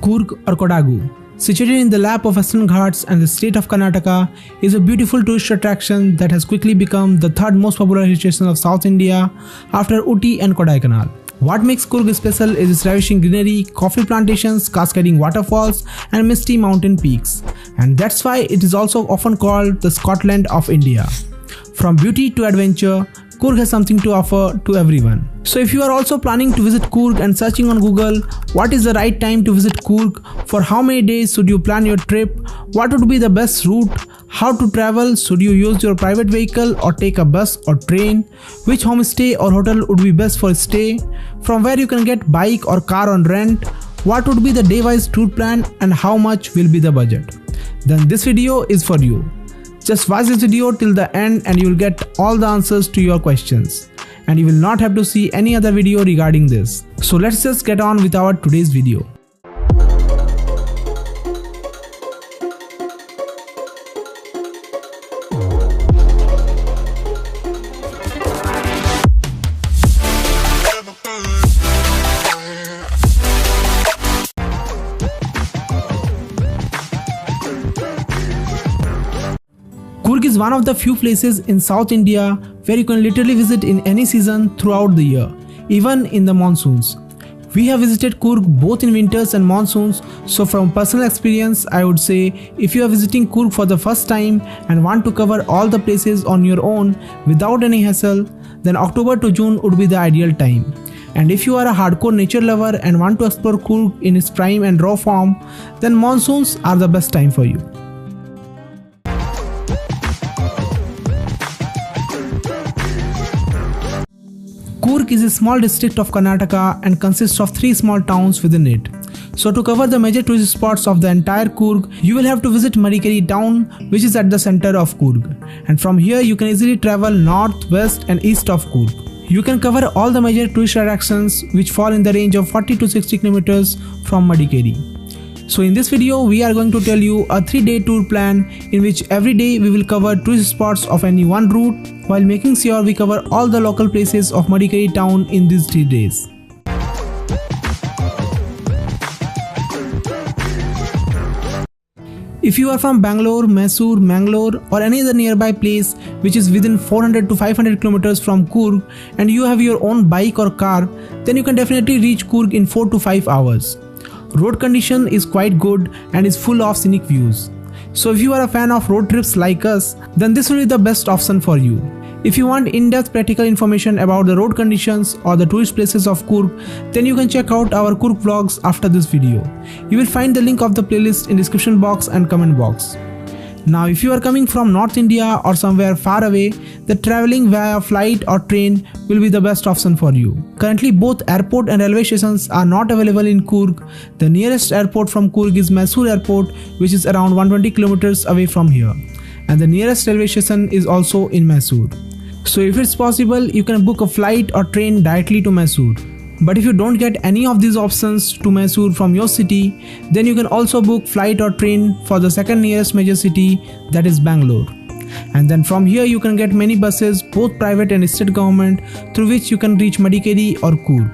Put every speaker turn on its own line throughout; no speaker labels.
Coorg or Kodagu, situated in the lap of Western Ghats and the state of Karnataka, is a beautiful tourist attraction that has quickly become the third most popular hill station of South India after Ooty and Kodaikanal. What makes Coorg special is its ravishing greenery, coffee plantations, cascading waterfalls and misty mountain peaks. And that's why it is also often called the Scotland of India. From beauty to adventure, Coorg has something to offer to everyone. So if you are also planning to visit Coorg and searching on Google, what is the right time to visit Coorg, for how many days should you plan your trip, what would be the best route, how to travel, should you use your private vehicle or take a bus or train, which homestay or hotel would be best for stay, from where you can get bike or car on rent, what would be the day-wise tour plan and how much will be the budget, then this video is for you. Just watch this video till the end and you will get all the answers to your questions. And you will not have to see any other video regarding this. So let's just get on with our today's video. Coorg is one of the few places in South India where you can literally visit in any season throughout the year, even in the monsoons. We have visited Coorg both in winters and monsoons, so from personal experience I would say if you are visiting Coorg for the first time and want to cover all the places on your own without any hassle, then October to June would be the ideal time. And if you are a hardcore nature lover and want to explore Coorg in its prime and raw form, then monsoons are the best time for you. Coorg is a small district of Karnataka and consists of 3 small towns within it. So to cover the major tourist spots of the entire Coorg, you will have to visit Madikeri town, which is at the center of Coorg. And from here you can easily travel north, west and east of Coorg. You can cover all the major tourist attractions which fall in the range of 40 to 60 kilometers from Madikeri. So in this video we are going to tell you a 3-day tour plan in which every day we will cover tourist spots of any one route while making sure we cover all the local places of Madikeri town in these 3 days. If you are from Bangalore, Mysore, Mangalore or any other nearby place which is within 400 to 500 kilometers from Coorg and you have your own bike or car, then you can definitely reach Coorg in 4 to 5 hours. Road condition is quite good and is full of scenic views. So if you are a fan of road trips like us, then this will be the best option for you. If you want in-depth practical information about the road conditions or the tourist places of Coorg, then you can check out our Coorg vlogs after this video. You will find the link of the playlist in description box and comment box. Now if you are coming from North India or somewhere far away, the traveling via flight or train will be the best option for you. Currently both airport and railway stations are not available in Coorg. The nearest airport from Coorg is Mysore Airport, which is around 120 kilometers away from here. And the nearest railway station is also in Mysore. So if it's possible, you can book a flight or train directly to Mysore. But if you don't get any of these options to Mysore from your city, then you can also book flight or train for the second nearest major city, that is Bangalore. And then from here you can get many buses, both private and state government, through which you can reach Madikeri or Coorg.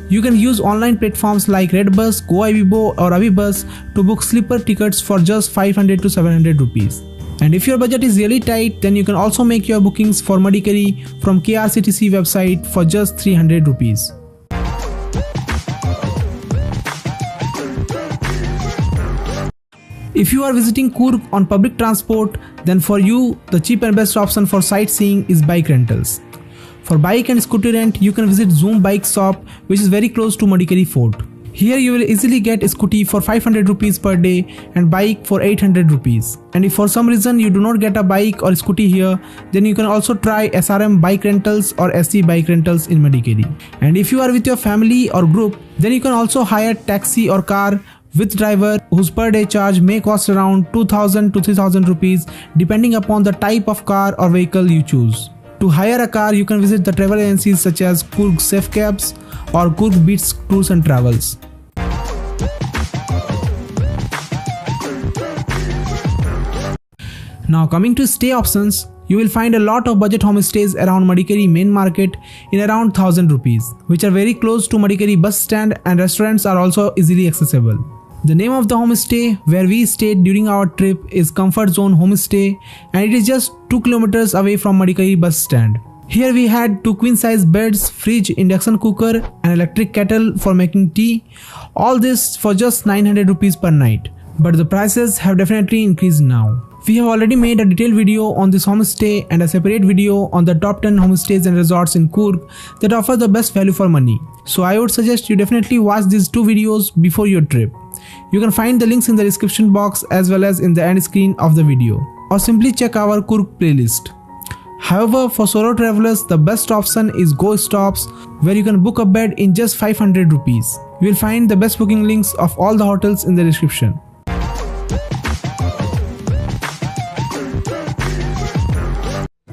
You can use online platforms like Redbus, GoIbibo or Avibus to book sleeper tickets for just 500 to 700 rupees. And if your budget is really tight, then you can also make your bookings for Madikeri from KRCTC website for just 300 rupees. If you are visiting Coorg on public transport, then for you, the cheap and best option for sightseeing is bike rentals. For bike and scooter rent, you can visit Zoom Bike Shop, which is very close to Madikeri Fort. Here you will easily get a scooty for 500 rupees per day and bike for 800 rupees. And if for some reason you do not get a bike or scooty here, then you can also try SRM bike rentals or SC bike rentals in Madikeri. And if you are with your family or group, then you can also hire taxi or car with driver whose per day charge may cost around 2000 to 3000 rupees depending upon the type of car or vehicle you choose. To hire a car, you can visit the travel agencies such as Coorg Safe Cabs or Coorg Beats Tours and Travels. Now coming to stay options, you will find a lot of budget homestays around Madikeri main market in around 1000 rupees, which are very close to Madikeri bus stand, and restaurants are also easily accessible. The name of the homestay where we stayed during our trip is Comfort Zone Homestay, and it is just 2 kilometers away from Madikeri bus stand. Here we had 2 queen size beds, fridge, induction cooker, an electric kettle for making tea. All this for just 900 rupees per night. But the prices have definitely increased now. We have already made a detailed video on this homestay and a separate video on the top 10 homestays and resorts in Coorg that offer the best value for money. So I would suggest you definitely watch these 2 videos before your trip. You can find the links in the description box as well as in the end screen of the video, or simply check our Coorg playlist. However, for solo travelers, the best option is Go Stops, where you can book a bed in just 500 rupees. You will find the best booking links of all the hotels in the description.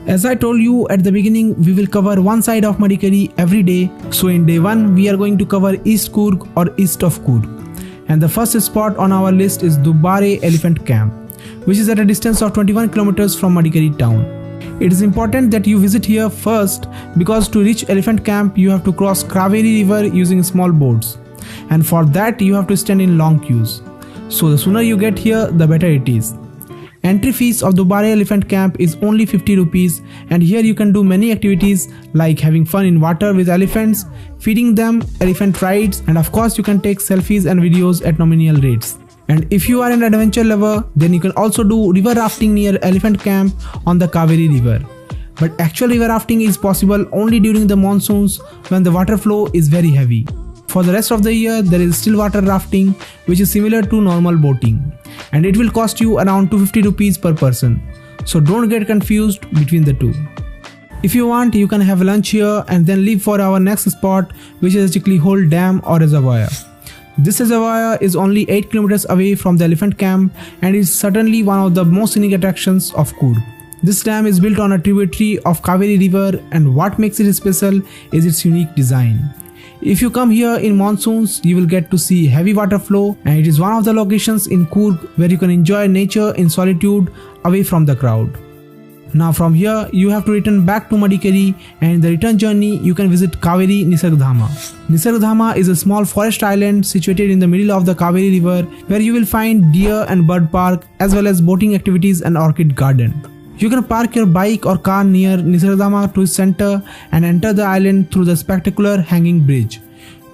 As I told you at the beginning, we will cover one side of Madikeri every day. So in day 1, we are going to cover East Coorg or east of Coorg. And the first spot on our list is Dubbare Elephant Camp, which is at a distance of 21 kilometers from Madikeri town. It is important that you visit here first because to reach Elephant Camp, you have to cross Kaveri river using small boats. And for that, you have to stand in long queues. So the sooner you get here, the better it is. Entry fees of Dubbare Elephant Camp is only 50 rupees, and here you can do many activities like having fun in water with elephants, feeding them, elephant rides, and of course you can take selfies and videos at nominal rates. And if you are an adventure lover, then you can also do river rafting near Elephant Camp on the Kaveri river. But actual river rafting is possible only during the monsoons when the water flow is very heavy. For the rest of the year, there is still water rafting, which is similar to normal boating, and it will cost you around 250 rupees per person. So don't get confused between the two. If you want, you can have lunch here and then leave for our next spot, which is Chikli Hole Dam or Reservoir. This reservoir is only 8 kilometers away from the Elephant Camp and is certainly one of the most scenic attractions of Coorg. This dam is built on a tributary of Kaveri river, and what makes it special is its unique design. If you come here in monsoons, you will get to see heavy water flow, and it is one of the locations in Coorg where you can enjoy nature in solitude away from the crowd. Now from here, you have to return back to Madikeri, and in the return journey, you can visit Kaveri Nisargdhama. Nisargdhama is a small forest island situated in the middle of the Kaveri river where you will find deer and bird park as well as boating activities and orchid garden. You can park your bike or car near Nisargdhama to its center and enter the island through the spectacular hanging bridge,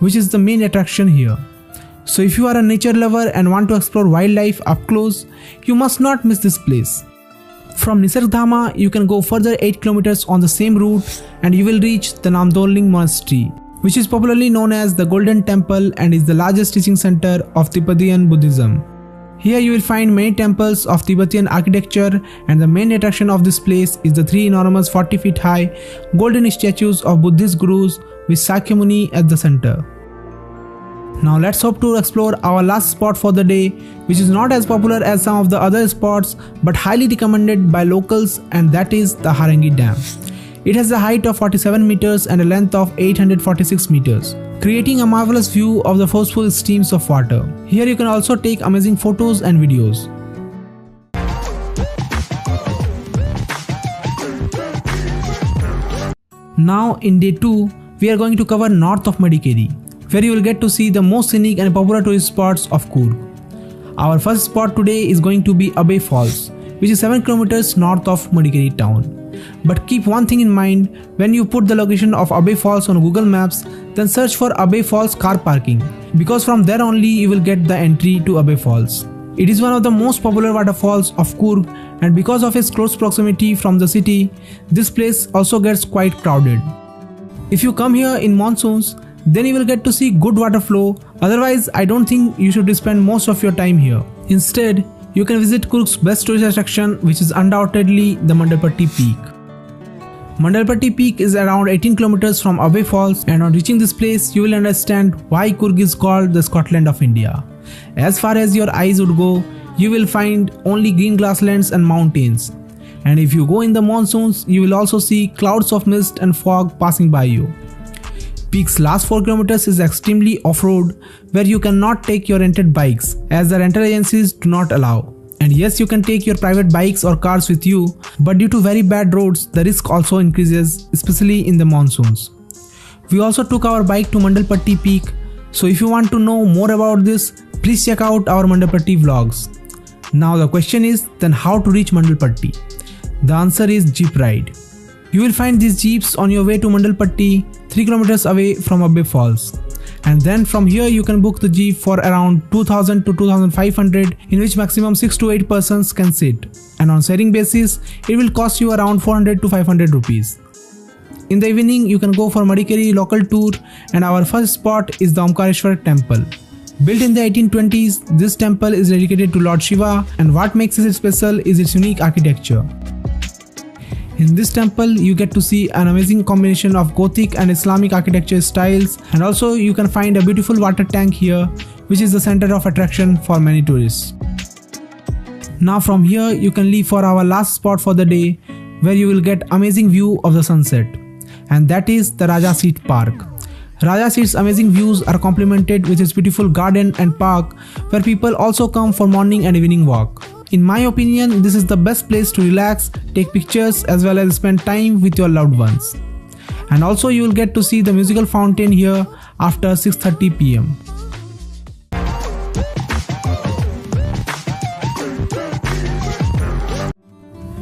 which is the main attraction here. So if you are a nature lover and want to explore wildlife up close, you must not miss this place. From Nisargdhama, you can go further 8 kilometers on the same route and you will reach the Namdolling Monastery, which is popularly known as the Golden Temple and is the largest teaching center of Tibetan Buddhism. Here you will find many temples of Tibetan architecture, and the main attraction of this place is the 3 enormous 40 feet high golden statues of Buddhist gurus with Sakyamuni at the center. Now let's hope to explore our last spot for the day, which is not as popular as some of the other spots but highly recommended by locals, and that is the Harangi Dam. It has a height of 47 meters and a length of 846 meters, creating a marvelous view of the forceful streams of water. Here you can also take amazing photos and videos. Now in day 2, we are going to cover north of Madikeri, where you will get to see the most scenic and popular tourist spots of Coorg. Our first spot today is going to be Abhay Falls, which is 7 kilometers north of Madikeri town. But keep one thing in mind, when you put the location of Abhay Falls on Google Maps, then search for Abhay Falls car parking, because from there only you will get the entry to Abhay Falls. It is one of the most popular waterfalls of Coorg, and because of its close proximity from the city, this place also gets quite crowded. If you come here in monsoons, then you will get to see good water flow. Otherwise, I don't think you should spend most of your time here. Instead, you can visit Coorg's best tourist attraction, which is undoubtedly the Mandalpatti Peak. Mandalpatti Peak is around 18 kilometers from Abhay Falls, and on reaching this place, you will understand why Coorg is called the Scotland of India. As far as your eyes would go, you will find only green grasslands and mountains. And if you go in the monsoons, you will also see clouds of mist and fog passing by you. Peak's last 4 kilometers is extremely off-road, where you cannot take your rented bikes, as the rental agencies do not allow. And yes, you can take your private bikes or cars with you, but due to very bad roads, the risk also increases, especially in the monsoons. We also took our bike to Mandalpatti Peak, So if you want to know more about this, please check out our Mandalpatti vlogs. Now the question is, then how to reach Mandalpatti? The answer is jeep ride. You will find these jeeps on your way to Mandalpatti, 3 km away from Abbe Falls. And then from here you can book the jeep for around 2000 to 2500, in which maximum 6 to 8 persons can sit. And on sharing basis, it will cost you around 400 to 500 rupees. In the evening, you can go for Madikeri local tour, and our first spot is the Omkareshwar temple. Built in the 1820s, this temple is dedicated to Lord Shiva, and what makes it special is its unique architecture. In this temple, you get to see an amazing combination of Gothic and Islamic architecture styles, and also you can find a beautiful water tank here, which is the center of attraction for many tourists. Now from here, you can leave for our last spot for the day, where you will get amazing view of the sunset, and that is the Raja Seat Park. Raja Seat's amazing views are complemented with its beautiful garden and park, where people also come for morning and evening walk. In my opinion, this is the best place to relax, take pictures as well as spend time with your loved ones. And also you will get to see the musical fountain here after 6:30 PM.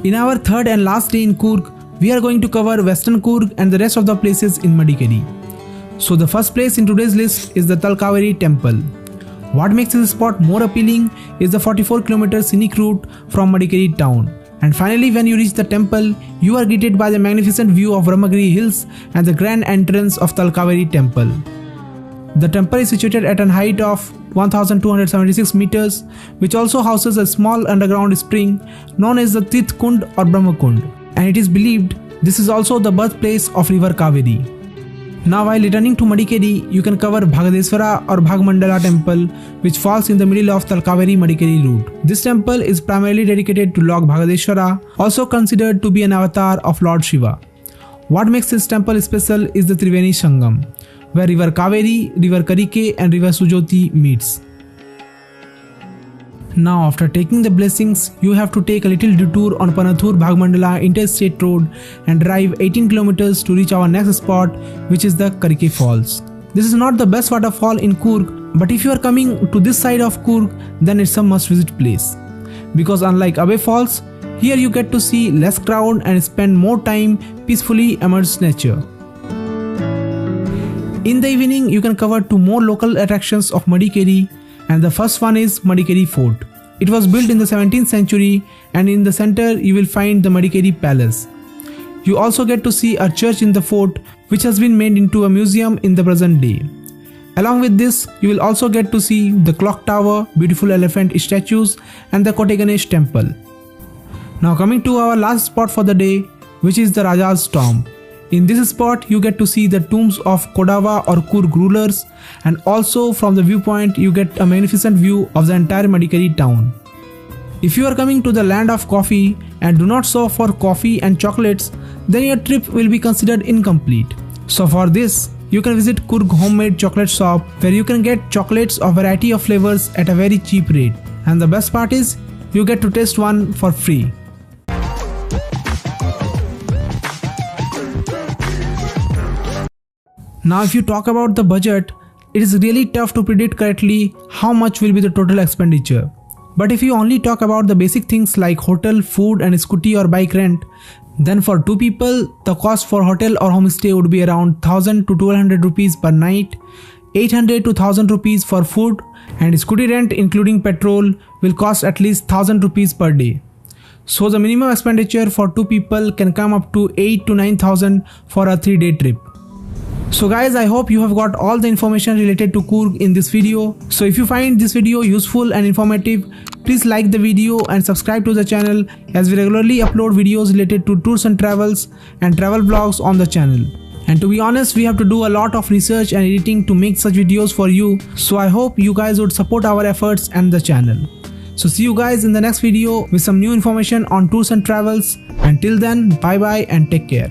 In our third and last day in Coorg, we are going to cover Western Coorg and the rest of the places in Madikeri. So the first place in today's list is the Talkaveri temple. What makes this spot more appealing is the 44 km scenic route from Madikeri town. And finally, when you reach the temple, you are greeted by the magnificent view of Brahmagiri hills and the grand entrance of Talkaveri temple. The temple is situated at a height of 1276 meters, which also houses a small underground spring known as the Tirth Kund or Brahma Kund, and it is believed this is also the birthplace of river Kaveri. Now while returning to Madikeri, you can cover Bhagadeswara or Bhagmandala temple, which falls in the middle of Talkaveri Madikeri route. This temple is primarily dedicated to Lord Bhagadeswara, also considered to be an avatar of Lord Shiva. What makes this temple special is the Triveni Sangam, where river Kaveri, river Karike and river Sujoti meets. Now after taking the blessings, you have to take a little detour on Panathur Bhagmandala interstate road and drive 18 km to reach our next spot, which is the Karike Falls. This is not the best waterfall in Coorg, but if you are coming to this side of Coorg, then it's a must visit place. Because unlike Abbe Falls, here you get to see less crowd and spend more time peacefully amidst nature. In the evening, you can cover 2 more local attractions of Madikeri, and the first one is Madikeri Fort. It was built in the 17th century, and in the center you will find the Madikeri Palace. You also get to see a church in the fort, which has been made into a museum in the present day. Along with this, you will also get to see the clock tower, beautiful elephant statues and the Kote Ganesh temple. Now coming to our last spot for the day, which is the Raja's tomb. In this spot, you get to see the tombs of Kodava or Coorg rulers, and also from the viewpoint you get a magnificent view of the entire Madikeri town. If you are coming to the land of coffee and do not shop for coffee and chocolates, then your trip will be considered incomplete. So for this, you can visit Coorg homemade chocolate shop, where you can get chocolates of variety of flavors at a very cheap rate. And the best part is, you get to taste one for free. Now if you talk about the budget, it is really tough to predict correctly how much will be the total expenditure. But if you only talk about the basic things like hotel, food and scooty or bike rent, then for 2 people, the cost for hotel or homestay would be around 1000 to 1200 rupees per night, 800 to 1000 rupees for food, and scooty rent including petrol will cost at least 1000 rupees per day. So the minimum expenditure for 2 people can come up to 8 to 9000 for a 3-day trip. So guys, I hope you have got all the information related to Coorg in this video. So if you find this video useful and informative, please like the video and subscribe to the channel, as we regularly upload videos related to tours and travels and travel vlogs on the channel. And to be honest, we have to do a lot of research and editing to make such videos for you. So I hope you guys would support our efforts and the channel. So see you guys in the next video with some new information on tours and travels. Until then, bye bye and take care.